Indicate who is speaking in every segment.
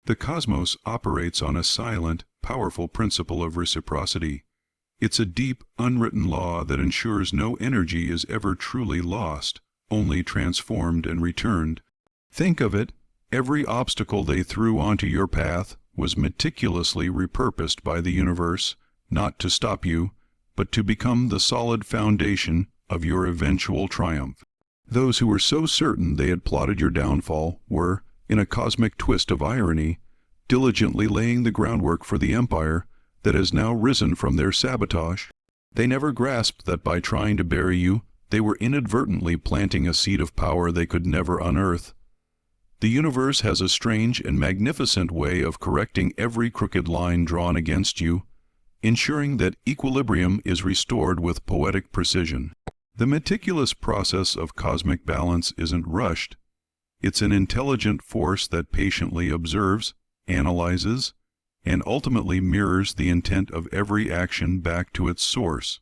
Speaker 1: The cosmos operates on a silent, powerful principle of reciprocity. It's a deep, unwritten law that ensures no energy is ever truly lost, only transformed and returned. Think of it, every obstacle they threw onto your path was meticulously repurposed by the universe, not to stop you, but to become the solid foundation of your eventual triumph. Those who were so certain they had plotted your downfall were, in a cosmic twist of irony, diligently laying the groundwork for the empire that has now risen from their sabotage. They never grasped that by trying to bury you, they were inadvertently planting a seed of power they could never unearth. The universe has a strange and magnificent way of correcting every crooked line drawn against you, ensuring that equilibrium is restored with poetic precision. The meticulous process of cosmic balance isn't rushed. It's an intelligent force that patiently observes, analyzes, and ultimately mirrors the intent of every action back to its source.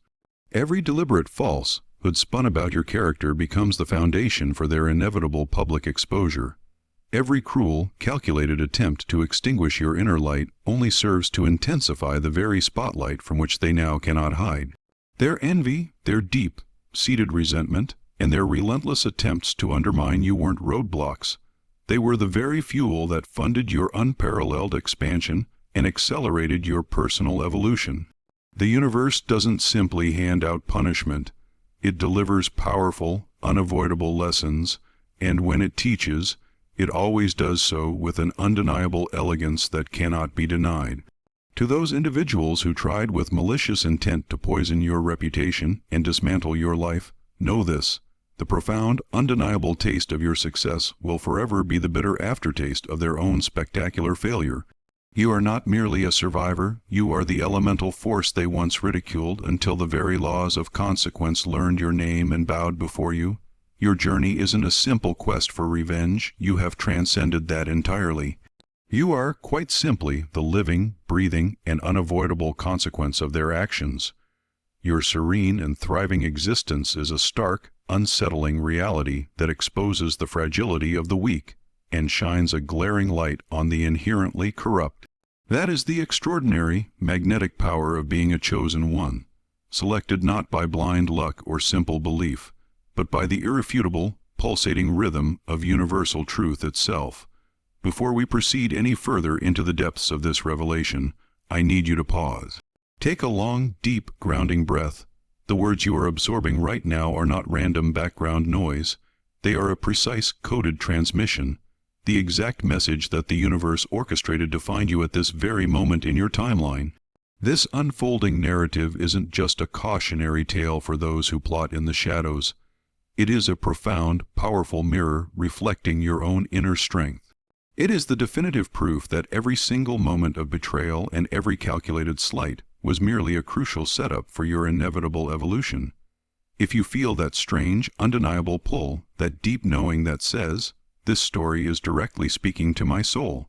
Speaker 1: Every deliberate falsehood spun about your character becomes the foundation for their inevitable public exposure. Every cruel, calculated attempt to extinguish your inner light only serves to intensify the very spotlight from which they now cannot hide. Their envy, their deep-seated resentment, and their relentless attempts to undermine you weren't roadblocks. They were the very fuel that funded your unparalleled expansion and accelerated your personal evolution. The universe doesn't simply hand out punishment. It delivers powerful, unavoidable lessons, and when it teaches, it always does so with an undeniable elegance that cannot be denied. To those individuals who tried with malicious intent to poison your reputation and dismantle your life, know this: the profound, undeniable taste of your success will forever be the bitter aftertaste of their own spectacular failure. You are not merely a survivor, you are the elemental force they once ridiculed until the very laws of consequence learned your name and bowed before you. Your journey isn't a simple quest for revenge, you have transcended that entirely. You are, quite simply, the living, breathing, and unavoidable consequence of their actions. Your serene and thriving existence is a stark, unsettling reality that exposes the fragility of the weak and shines a glaring light on the inherently corrupt. That is the extraordinary, magnetic power of being a chosen one, selected not by blind luck or simple belief, but by the irrefutable, pulsating rhythm of universal truth itself. Before we proceed any further into the depths of this revelation, I need you to pause. Take a long, deep, grounding breath. The words you are absorbing right now are not random background noise. They are a precise, coded transmission, the exact message that the universe orchestrated to find you at this very moment in your timeline. This unfolding narrative isn't just a cautionary tale for those who plot in the shadows. It is a profound, powerful mirror reflecting your own inner strength. It is the definitive proof that every single moment of betrayal and every calculated slight was merely a crucial setup for your inevitable evolution. If you feel that strange, undeniable pull, that deep knowing that says, "This story is directly speaking to my soul,"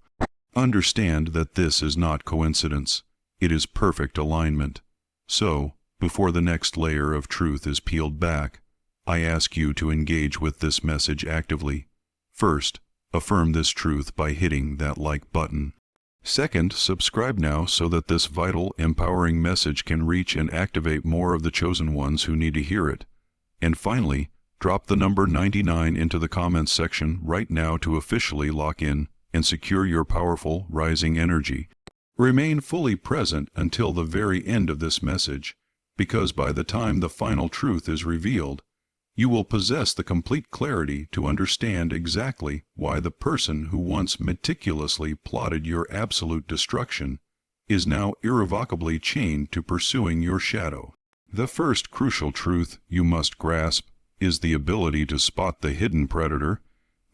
Speaker 1: understand that this is not coincidence. It is perfect alignment. So, before the next layer of truth is peeled back, I ask you to engage with this message actively. First, affirm this truth by hitting that like button. Second, subscribe now so that this vital, empowering message can reach and activate more of the chosen ones who need to hear it. And finally, drop the number 99 into the comments section right now to officially lock in and secure your powerful, rising energy. Remain fully present until the very end of this message, because by the time the final truth is revealed, you will possess the complete clarity to understand exactly why the person who once meticulously plotted your absolute destruction is now irrevocably chained to pursuing your shadow. The first crucial truth you must grasp is the ability to spot the hidden predator,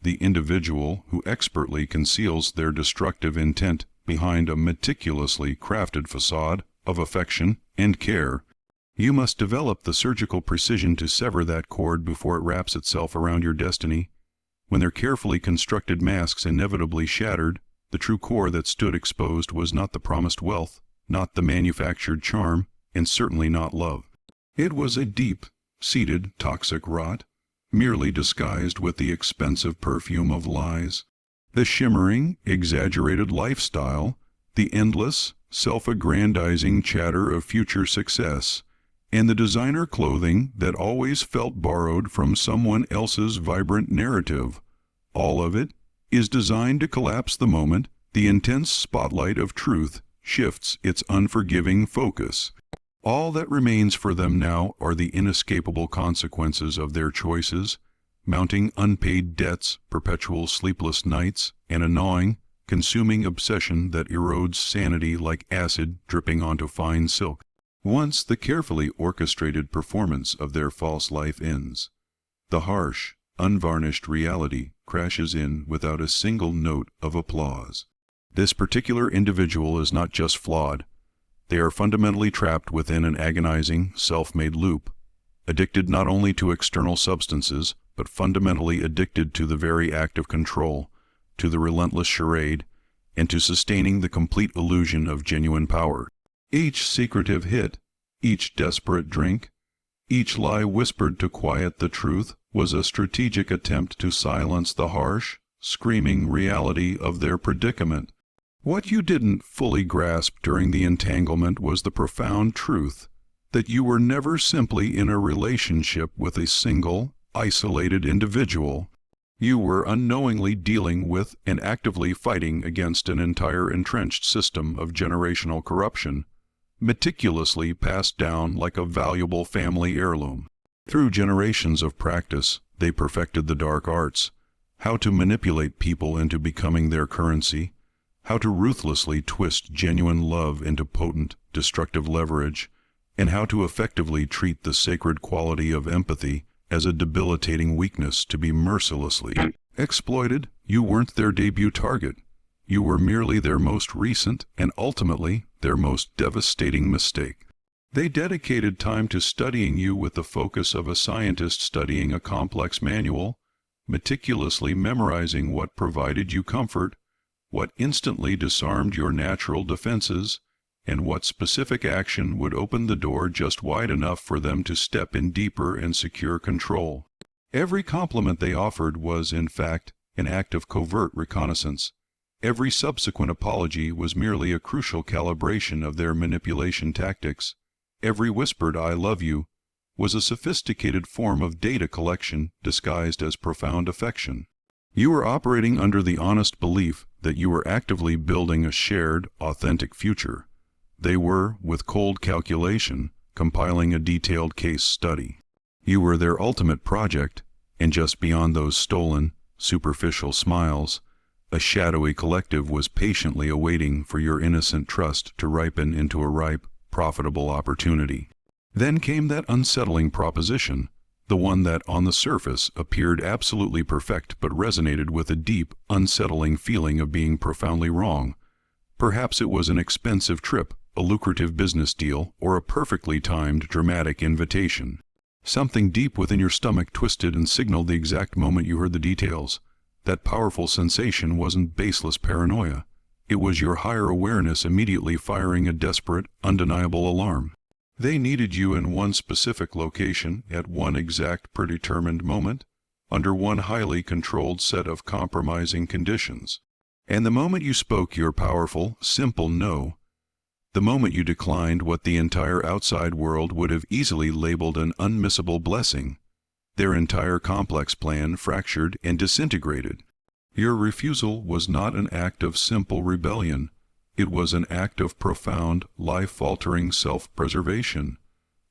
Speaker 1: the individual who expertly conceals their destructive intent behind a meticulously crafted facade of affection and care. You must develop the surgical precision to sever that cord before it wraps itself around your destiny. When their carefully constructed masks inevitably shattered, the true core that stood exposed was not the promised wealth, not the manufactured charm, and certainly not love. It was a deep-seated toxic rot, merely disguised with the expensive perfume of lies. The shimmering, exaggerated lifestyle, the endless, self-aggrandizing chatter of future success, and the designer clothing that always felt borrowed from someone else's vibrant narrative. All of it is designed to collapse the moment the intense spotlight of truth shifts its unforgiving focus. All that remains for them now are the inescapable consequences of their choices, mounting unpaid debts, perpetual sleepless nights, and a gnawing, consuming obsession that erodes sanity like acid dripping onto fine silk. Once the carefully orchestrated performance of their false life ends, the harsh, unvarnished reality crashes in without a single note of applause. This particular individual is not just flawed. They are fundamentally trapped within an agonizing, self-made loop, addicted not only to external substances, but fundamentally addicted to the very act of control, to the relentless charade, and to sustaining the complete illusion of genuine power. Each secretive hit, each desperate drink, each lie whispered to quiet the truth was a strategic attempt to silence the harsh, screaming reality of their predicament. What you didn't fully grasp during the entanglement was the profound truth that you were never simply in a relationship with a single, isolated individual. You were unknowingly dealing with and actively fighting against an entire entrenched system of generational corruption, meticulously passed down like a valuable family heirloom. Through generations of practice, they perfected the dark arts, how to manipulate people into becoming their currency, how to ruthlessly twist genuine love into potent, destructive leverage, and how to effectively treat the sacred quality of empathy as a debilitating weakness to be mercilessly exploited. You weren't their debut target. You were merely their most recent and ultimately their most devastating mistake. They dedicated time to studying you with the focus of a scientist studying a complex manual, meticulously memorizing what provided you comfort, what instantly disarmed your natural defenses, and what specific action would open the door just wide enough for them to step in deeper and secure control. Every compliment they offered was, in fact, an act of covert reconnaissance. Every subsequent apology was merely a crucial calibration of their manipulation tactics. Every whispered "I love you" was a sophisticated form of data collection disguised as profound affection. You were operating under the honest belief that you were actively building a shared, authentic future. They were, with cold calculation, compiling a detailed case study. You were their ultimate project, and just beyond those stolen, superficial smiles, a shadowy collective was patiently awaiting for your innocent trust to ripen into a ripe, profitable opportunity. Then came that unsettling proposition, the one that on the surface appeared absolutely perfect but resonated with a deep, unsettling feeling of being profoundly wrong. Perhaps it was an expensive trip, a lucrative business deal, or a perfectly timed, dramatic invitation. Something deep within your stomach twisted and signaled the exact moment you heard the details. That powerful sensation wasn't baseless paranoia. It was your higher awareness immediately firing a desperate, undeniable alarm. They needed you in one specific location at one exact predetermined moment, under one highly controlled set of compromising conditions. And the moment you spoke your powerful, simple no, the moment you declined what the entire outside world would have easily labeled an unmissable blessing, their entire complex plan fractured and disintegrated. Your refusal was not an act of simple rebellion. It was an act of profound, life-altering self-preservation.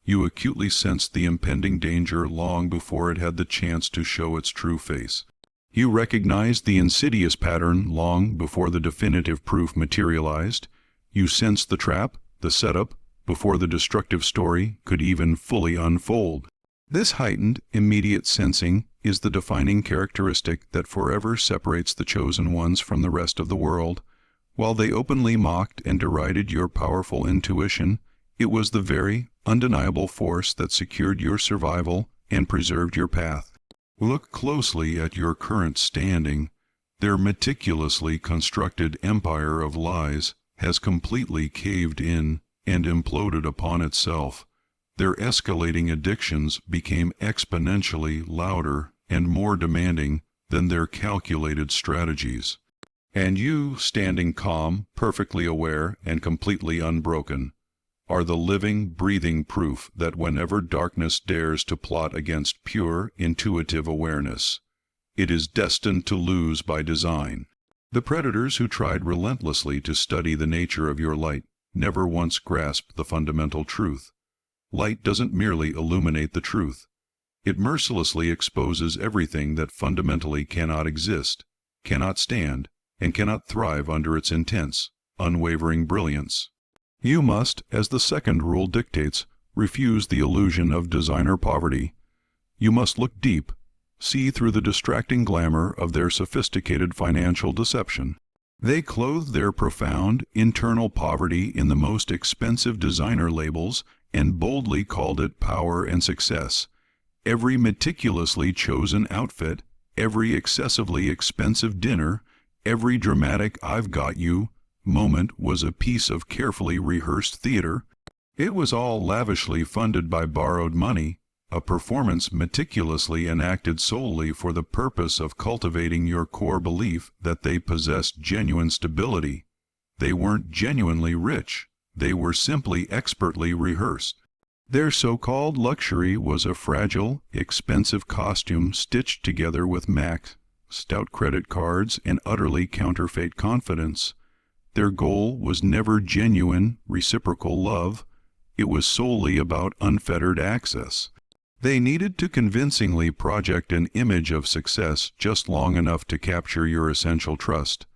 Speaker 1: You acutely sensed the impending danger long before it had the chance to show its true face. You recognized the insidious pattern long before the definitive proof materialized. You sensed the trap, the setup, before the destructive story could even fully unfold. This heightened, immediate sensing is the defining characteristic that forever separates the chosen ones from the rest of the world. While they openly mocked and derided your powerful intuition, it was the very, undeniable force that secured your survival and preserved your path. Look closely at your current standing. Their meticulously constructed empire of lies has completely caved in and imploded upon itself. Their escalating addictions became exponentially louder and more demanding than their calculated strategies. And you, standing calm, perfectly aware, and completely unbroken, are the living, breathing proof that whenever darkness dares to plot against pure, intuitive awareness, it is destined to lose by design. The predators who tried relentlessly to study the nature of your light never once grasped the fundamental truth. Light doesn't merely illuminate the truth. It mercilessly exposes everything that fundamentally cannot exist, cannot stand, and cannot thrive under its intense, unwavering brilliance. You must, as the second rule dictates, refuse the illusion of designer poverty. You must look deep, see through the distracting glamour of their sophisticated financial deception. They clothed their profound, internal poverty in the most expensive designer labels and boldly called it power and success. Every meticulously chosen outfit, every excessively expensive dinner, every dramatic "I've got you" moment was a piece of carefully rehearsed theater. It was all lavishly funded by borrowed money, a performance meticulously enacted solely for the purpose of cultivating your core belief that they possessed genuine stability. They weren't genuinely rich. They were simply expertly rehearsed. Their so-called luxury was a fragile, expensive costume stitched together with max, stout credit cards, and utterly counterfeit confidence. Their goal was never genuine, reciprocal love. It was solely about unfettered access. They needed to convincingly project an image of success just long enough to capture your essential trust,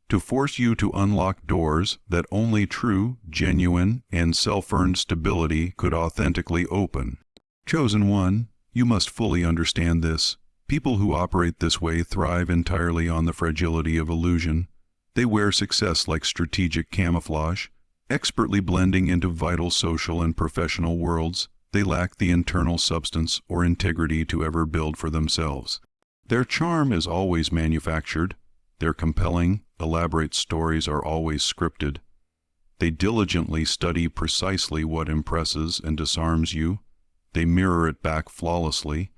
Speaker 1: to force you to unlock doors that only true, genuine, and self-earned stability could authentically open. Chosen one, you must fully understand this. People who operate this way thrive entirely on the fragility of illusion. They wear success like strategic camouflage, expertly blending into vital social and professional worlds. They lack the internal substance or integrity to ever build for themselves. Their charm is always manufactured. Their compelling, elaborate stories are always scripted. They diligently study precisely what impresses and disarms you. They mirror it back flawlessly,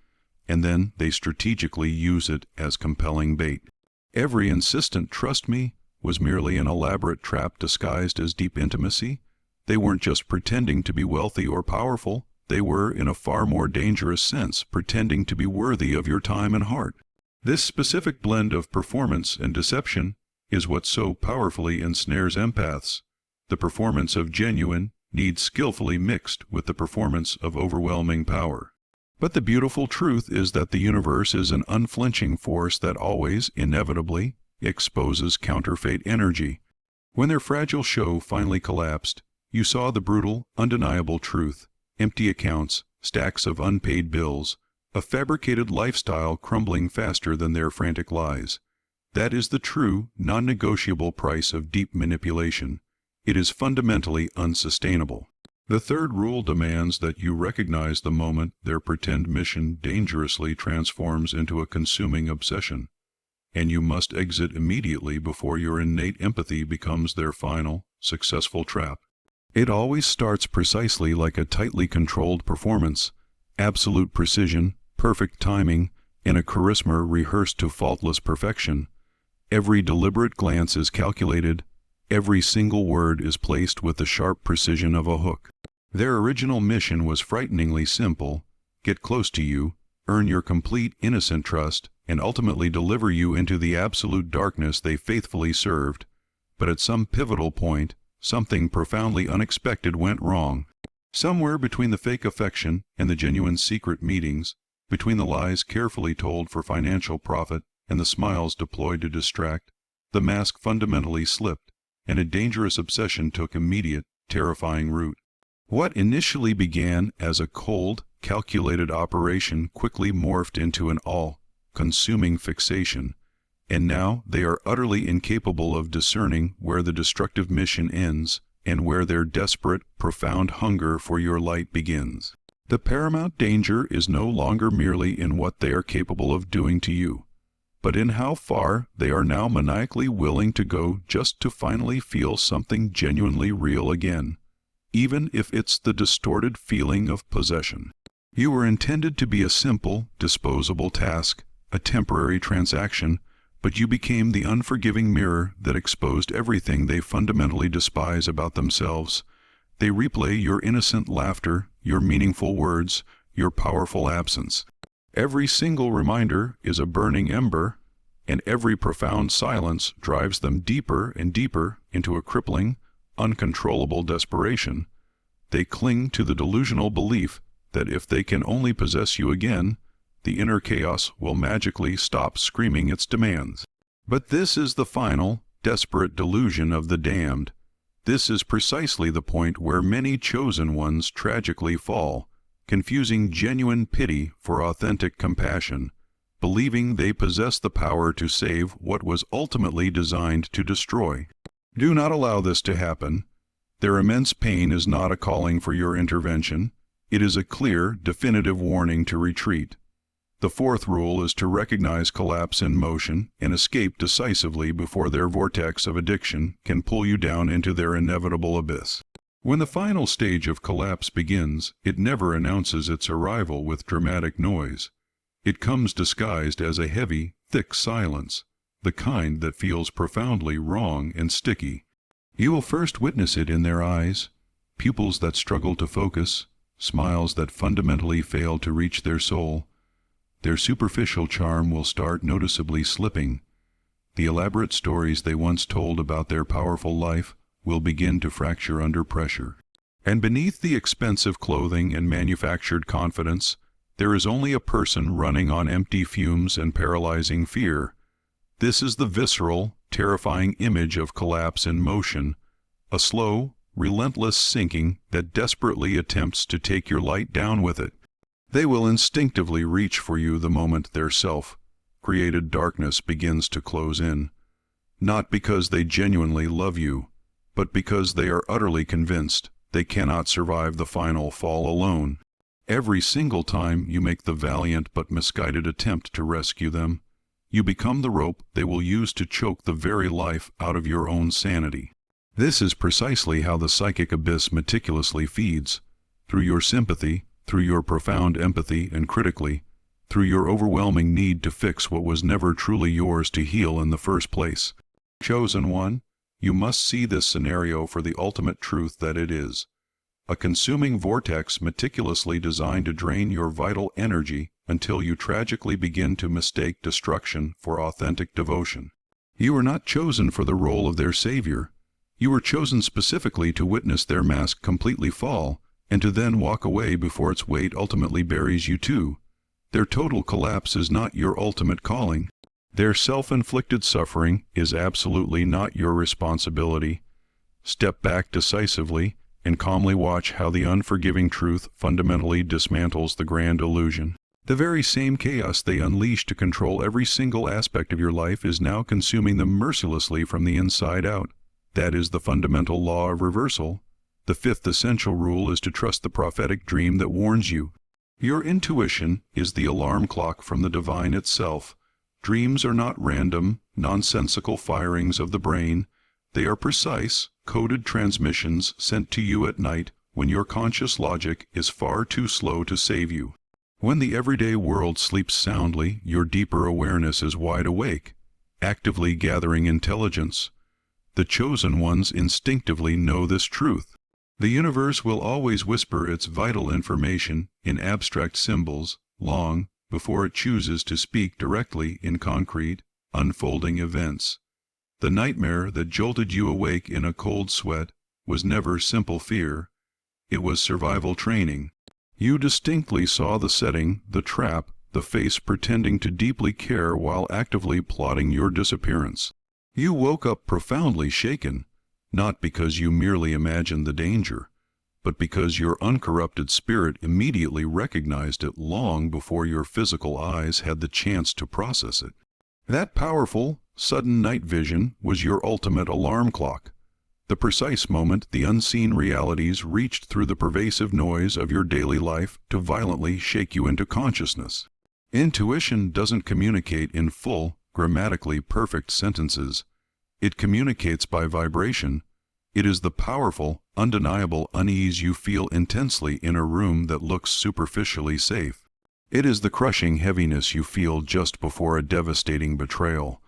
Speaker 1: and then they strategically use it as compelling bait. Every insistent "trust me" was merely an elaborate trap disguised as deep intimacy. They weren't just pretending to be wealthy or powerful. They were, in a far more dangerous sense, pretending to be worthy of your time and heart. This specific blend of performance and deception is what so powerfully ensnares empaths. The performance of genuine needs skillfully mixed with the performance of overwhelming power. But the beautiful truth is that the universe is an unflinching force that always, inevitably, exposes counterfeit energy. When their fragile show finally collapsed, you saw the brutal, undeniable truth: empty accounts, stacks of unpaid bills, a fabricated lifestyle crumbling faster than their frantic lies. That is the true, non-negotiable price of deep manipulation. It is fundamentally unsustainable. The third rule demands that you recognize the moment their pretend mission dangerously transforms into a consuming obsession, and you must exit immediately before your innate empathy becomes their final, successful trap. It always starts precisely like a tightly controlled performance: absolute precision, perfect timing, and a charisma rehearsed to faultless perfection. Every deliberate glance is calculated. Every single word is placed with the sharp precision of a hook. Their original mission was frighteningly simple: get close to you, earn your complete, innocent trust, and ultimately deliver you into the absolute darkness they faithfully served. But at some pivotal point, something profoundly unexpected went wrong. Somewhere between the fake affection and the genuine secret meetings, between the lies carefully told for financial profit and the smiles deployed to distract, the mask fundamentally slipped, and a dangerous obsession took immediate, terrifying root. What initially began as a cold, calculated operation quickly morphed into an all-consuming fixation, and now they are utterly incapable of discerning where the destructive mission ends and where their desperate, profound hunger for your light begins. The paramount danger is no longer merely in what they are capable of doing to you, but in how far they are now maniacally willing to go just to finally feel something genuinely real again, even if it's the distorted feeling of possession. You were intended to be a simple, disposable task, a temporary transaction, but you became the unforgiving mirror that exposed everything they fundamentally despise about themselves. They replay your innocent laughter, your meaningful words, your powerful absence. Every single reminder is a burning ember, and every profound silence drives them deeper and deeper into a crippling, uncontrollable desperation. They cling to the delusional belief that if they can only possess you again, the inner chaos will magically stop screaming its demands. But this is the final, desperate delusion of the damned. This is precisely the point where many chosen ones tragically fall, confusing genuine pity for authentic compassion, believing they possess the power to save what was ultimately designed to destroy. Do not allow this to happen. Their immense pain is not a calling for your intervention. It is a clear, definitive warning to retreat. The fourth rule is to recognize collapse in motion and escape decisively before their vortex of addiction can pull you down into their inevitable abyss. When the final stage of collapse begins, it never announces its arrival with dramatic noise. It comes disguised as a heavy, thick silence, the kind that feels profoundly wrong and sticky. You will first witness it in their eyes, pupils that struggle to focus, smiles that fundamentally fail to reach their soul. Their superficial charm will start noticeably slipping. The elaborate stories they once told about their powerful life will begin to fracture under pressure. And beneath the expensive clothing and manufactured confidence, there is only a person running on empty fumes and paralyzing fear. This is the visceral, terrifying image of collapse in motion, a slow, relentless sinking that desperately attempts to take your light down with it. They will instinctively reach for you the moment their self-created darkness begins to close in, not because they genuinely love you, but because they are utterly convinced they cannot survive the final fall alone. Every single time you make the valiant but misguided attempt to rescue them, you become the rope they will use to choke the very life out of your own sanity. This is precisely how the psychic abyss meticulously feeds, through your sympathy, through your profound empathy, and critically, through your overwhelming need to fix what was never truly yours to heal in the first place. Chosen one, you must see this scenario for the ultimate truth that it is. A consuming vortex meticulously designed to drain your vital energy until you tragically begin to mistake destruction for authentic devotion. You were not chosen for the role of their savior. You were chosen specifically to witness their mask completely fall, and to then walk away before its weight ultimately buries you too. Their total collapse is not your ultimate calling. Their self-inflicted suffering is absolutely not your responsibility. Step back decisively and calmly watch how the unforgiving truth fundamentally dismantles the grand illusion. The very same chaos they unleash to control every single aspect of your life is now consuming them mercilessly from the inside out. That is the fundamental law of reversal. The fifth essential rule is to trust the prophetic dream that warns you. Your intuition is the alarm clock from the divine itself. Dreams are not random, nonsensical firings of the brain. They are precise, coded transmissions sent to you at night when your conscious logic is far too slow to save you. When the everyday world sleeps soundly, your deeper awareness is wide awake, actively gathering intelligence. The chosen ones instinctively know this truth. The universe will always whisper its vital information in abstract symbols long before it chooses to speak directly in concrete, unfolding events. The nightmare that jolted you awake in a cold sweat was never simple fear. It was survival training. You distinctly saw the setting, the trap, the face pretending to deeply care while actively plotting your disappearance. You woke up profoundly shaken, not because you merely imagined the danger, but because your uncorrupted spirit immediately recognized it long before your physical eyes had the chance to process it. That powerful, sudden night vision was your ultimate alarm clock, the precise moment the unseen realities reached through the pervasive noise of your daily life to violently shake you into consciousness. Intuition doesn't communicate in full, grammatically perfect sentences. It communicates by vibration. It is the powerful, undeniable unease you feel intensely in a room that looks superficially safe. It is the crushing heaviness you feel just before a devastating betrayal.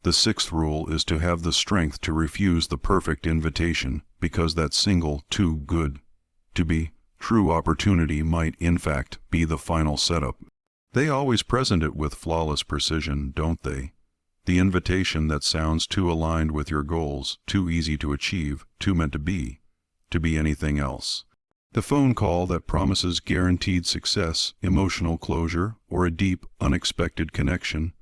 Speaker 1: The sixth rule is to have the strength to refuse the perfect invitation, because that single, too good to be true opportunity might, in fact, be the final setup. They always present it with flawless precision, don't they? The invitation that sounds too aligned with your goals, too easy to achieve, too meant to be anything else. The phone call that promises guaranteed success, emotional closure, or a deep, unexpected connection,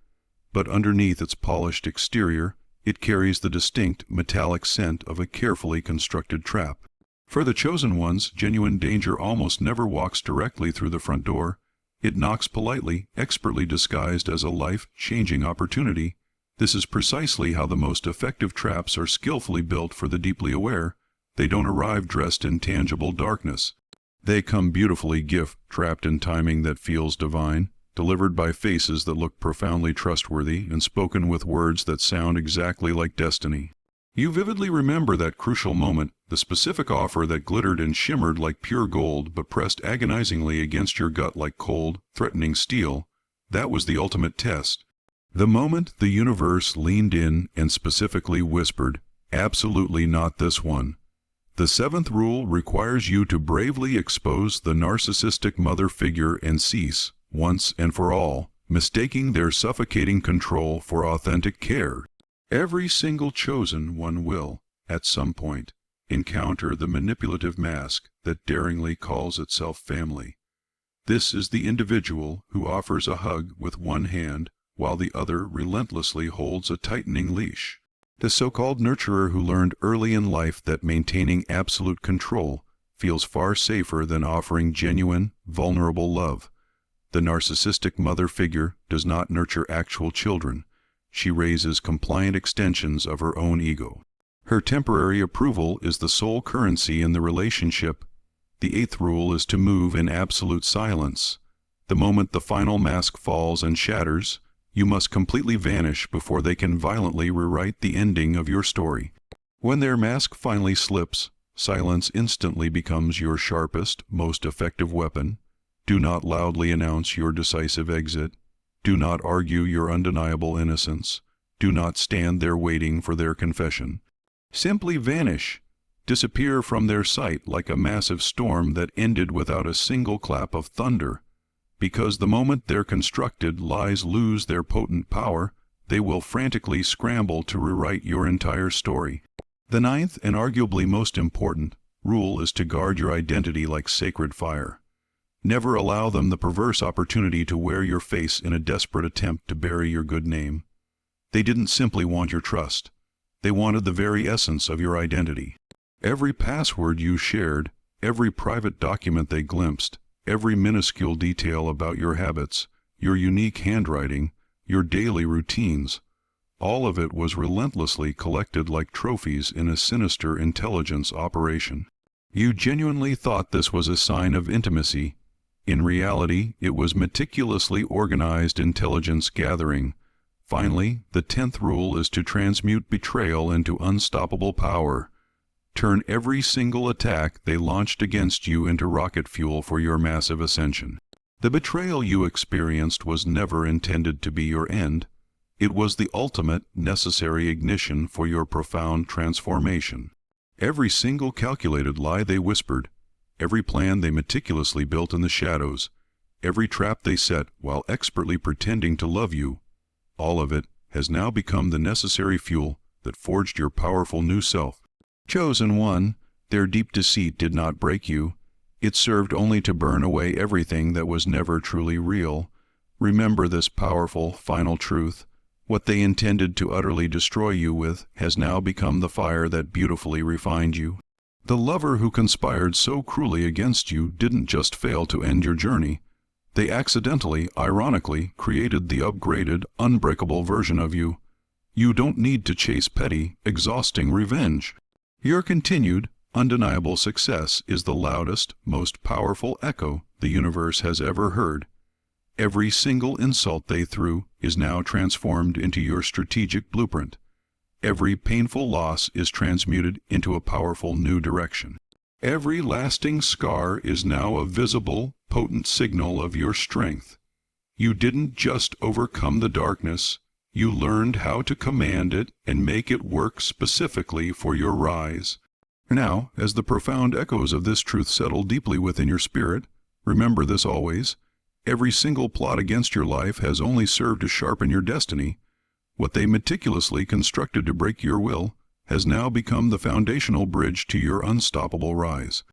Speaker 1: but underneath its polished exterior, it carries the distinct, metallic scent of a carefully constructed trap. For the chosen ones, genuine danger almost never walks directly through the front door. It knocks politely, expertly disguised as a life-changing opportunity. This is precisely how the most effective traps are skillfully built for the deeply aware. They don't arrive dressed in tangible darkness. They come beautifully gift-trapped in timing that feels divine, delivered by faces that look profoundly trustworthy, and spoken with words that sound exactly like destiny. You vividly remember that crucial moment, the specific offer that glittered and shimmered like pure gold but pressed agonizingly against your gut like cold, threatening steel. That was the ultimate test. The moment the universe leaned in and specifically whispered, "Absolutely not this one." The seventh rule requires you to bravely expose the narcissistic mother figure and cease, once and for all, mistaking their suffocating control for authentic care. Every single chosen one will, at some point, encounter the manipulative mask that daringly calls itself family. This is the individual who offers a hug with one hand while the other relentlessly holds a tightening leash. The so-called nurturer who learned early in life that maintaining absolute control feels far safer than offering genuine, vulnerable love. The narcissistic mother figure does not nurture actual children. She raises compliant extensions of her own ego. Her temporary approval is the sole currency in the relationship. The eighth rule is to move in absolute silence. The moment the final mask falls and shatters, you must completely vanish before they can violently rewrite the ending of your story. When their mask finally slips, silence instantly becomes your sharpest, most effective weapon. Do not loudly announce your decisive exit. Do not argue your undeniable innocence. Do not stand there waiting for their confession. Simply vanish. Disappear from their sight like a massive storm that ended without a single clap of thunder. Because the moment their constructed lies lose their potent power, they will frantically scramble to rewrite your entire story. The ninth, and arguably most important, rule is to guard your identity like sacred fire. Never allow them the perverse opportunity to wear your face in a desperate attempt to bury your good name. They didn't simply want your trust. They wanted the very essence of your identity. Every password you shared, every private document they glimpsed, every minuscule detail about your habits, your unique handwriting, your daily routines, all of it was relentlessly collected like trophies in a sinister intelligence operation. You genuinely thought this was a sign of intimacy. In reality, it was meticulously organized intelligence gathering. Finally, the 10th rule is to transmute betrayal into unstoppable power. Turn every single attack they launched against you into rocket fuel for your massive ascension. The betrayal you experienced was never intended to be your end. It was the ultimate, necessary ignition for your profound transformation. Every single calculated lie they whispered, every plan they meticulously built in the shadows, every trap they set while expertly pretending to love you, all of it has now become the necessary fuel that forged your powerful new self. Chosen one, their deep deceit did not break you. It served only to burn away everything that was never truly real. Remember this powerful, final truth. What they intended to utterly destroy you with has now become the fire that beautifully refined you. The lover who conspired so cruelly against you didn't just fail to end your journey. They accidentally, ironically, created the upgraded, unbreakable version of you. You don't need to chase petty, exhausting revenge. Your continued, undeniable success is the loudest, most powerful echo the universe has ever heard. Every single insult they threw is now transformed into your strategic blueprint. Every painful loss is transmuted into a powerful new direction. Every lasting scar is now a visible, potent signal of your strength. You didn't just overcome the darkness, You learned how to command it and make it work specifically for your rise. Now, as the profound echoes of this truth settle deeply within your spirit, remember this always: every single plot against your life has only served to sharpen your destiny. What they meticulously constructed to break your will has now become the foundational bridge to your unstoppable rise.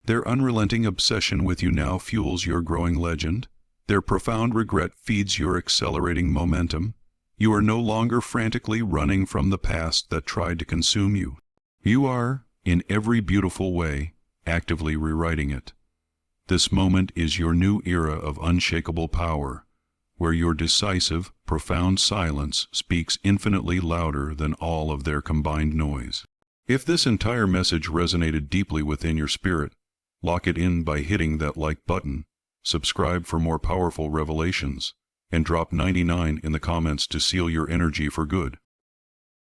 Speaker 1: Their unrelenting obsession with you now fuels your growing legend. Their profound regret feeds your accelerating momentum. You are no longer frantically running from the past that tried to consume you. You are, in every beautiful way, actively rewriting it. This moment is your new era of unshakable power, where your decisive, profound silence speaks infinitely louder than all of their combined noise. If this entire message resonated deeply within your spirit, lock it in by hitting that like button, subscribe for more powerful revelations, and drop 99 in the comments to seal your energy for good.